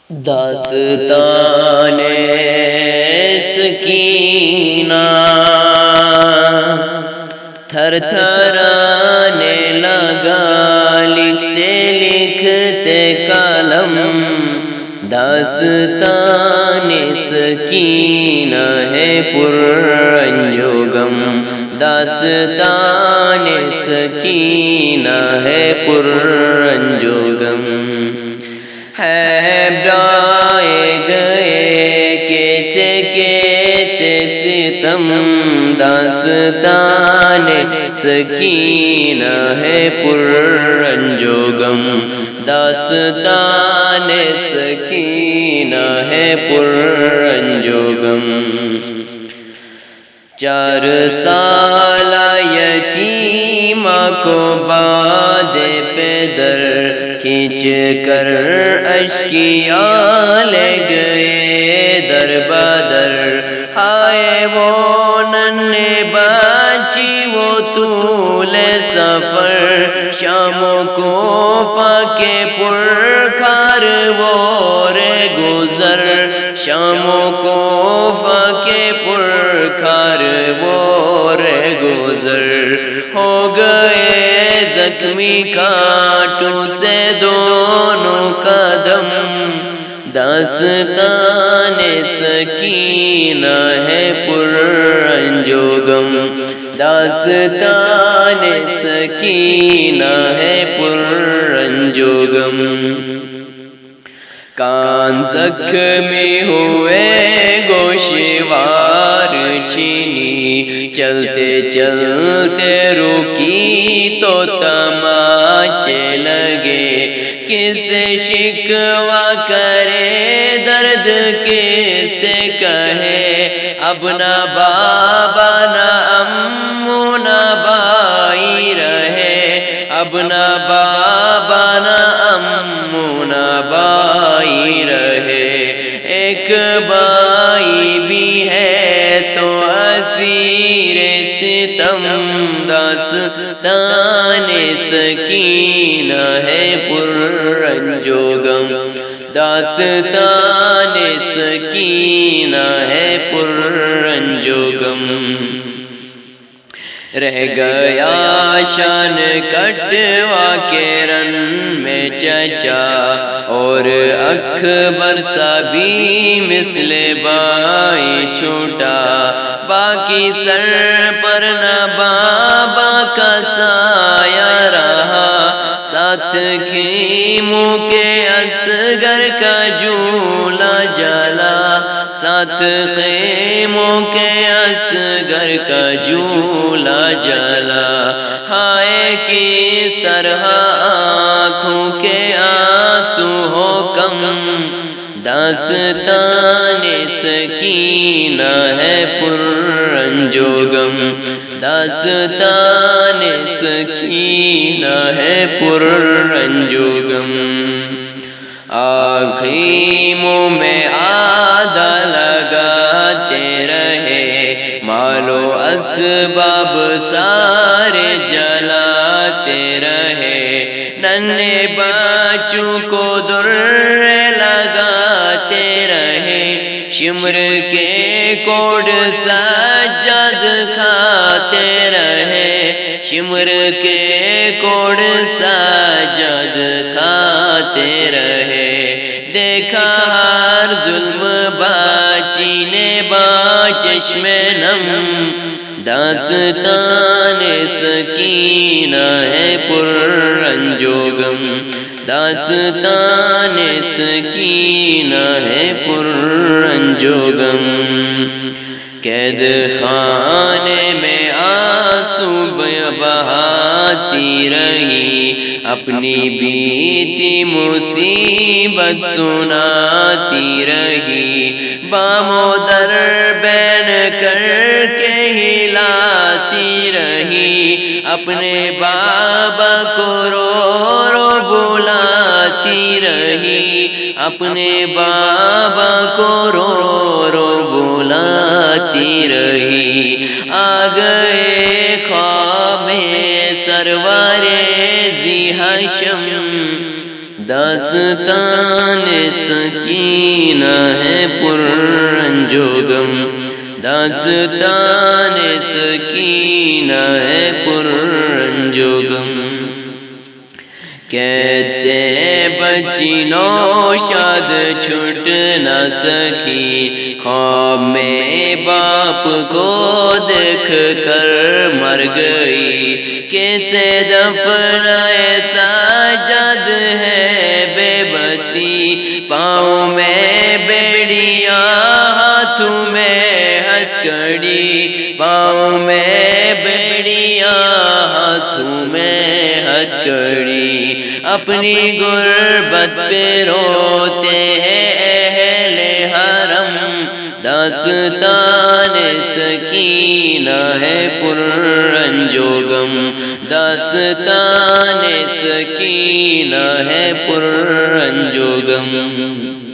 داستان سکینہ تھر تھرانے لگا لکھتے لکھتے قلم، داستان سکینہ ہے پر رنج و غم، داستان سکینہ ہے پر رنج و غم، ہے برائے گئے کیسے کیسے ستم، داستان سکینہ ہے پر رنج و غم، داستان سکینہ ہے پر رنج و غم، 4 سالہ یتیمہ کو باد پدر کھینچ کر اشکیاں لے گئے در بدر، ہائے وہ ننھے بچی وہ طول سفر، شام کو کے پرکھار وہ رے گزر، شام کو کے پرکھار وہ رے گزر، ہو گئے زخمی کانٹوں سے دونوں قدم، داستان سکینہ ہے پر رنج و غم، داستان سکینہ ہے پر رنج و غم، کان زخمی ہوئے گوشوار چھینی، چلتے چلتے رکی تو تماچے لگے، کس سے شکوہ کرے درد کس سے کہے، اب نہ بابا نہ امو نہ بھائی رہے، اب نہ بابا نہ امو نہ بھائی رہے، ایک بھائی بھی ہے تو اسیر ستم، داستان سکینہ ہے پر رنج و غم، داستان سکینہ ہے پر رنج و غم، رہ گیا شان کٹوا کے رن میں چچا، اور اکبر سا بھی مثل بائی چھوٹا، باقی سر پر نہ بابا کا سایہ رہا، ساتھ خیموں کے اصغر کا جھولا جلا، ساتھ خیموں کے اصغر کا جھولا جلا، ہائے کس طرح آنکھوں کے آنسو ہو کم، داستان سکینہ ہے پر رنج و غم، داستان سکینہ ہے پر رنج و غم، خیموں میں آدھا لگاتے رہے، مال و اسباب سارے جلاتے رہے، ننھے بچوں کو در لگاتے رہے، شمر کے کوڑ سجاد کھاتے رہے، شمر کے کوڑ سجاد کھاتے رہے، دیکھا ہر ظلم باچی نے باچشم نم، داستان سکینہ ہے پر رنج و غم، داستان سکینہ ہے پر رنج و غم، قید خانے میں آنسو بہاتی رہی، اپنی بیتی مصیبت سناتی رہی، بام و در بین کر کے ہلاتی رہی، اپنے بابا کو رو رو بلاتی رہی، اپنے بابا کو رو رو بلاتی رہی، آ گئے خواب میں سرور ذی ہاشم، داستان سکینہ ہے پررنج و غم، داستان سکینہ ہے پررنج و غم۔ قید سے بچی نوشاد چھٹ نہ سکی، خواب میں باپ کو دیکھ کر مر گئی، کیسے دفن ساجد ہے بے بسی، پاؤں میں بیڑیاں ہاتھوں میں ہتھکڑی، پاؤں میں بیڑیاں ہاتھوں میں ہتھکڑی، اپنی غربت پہ روتے ہیں اہل حرم، داستان سکینہ ہے پررنج و غم، داستان سکینہ ہے پررنج و غم۔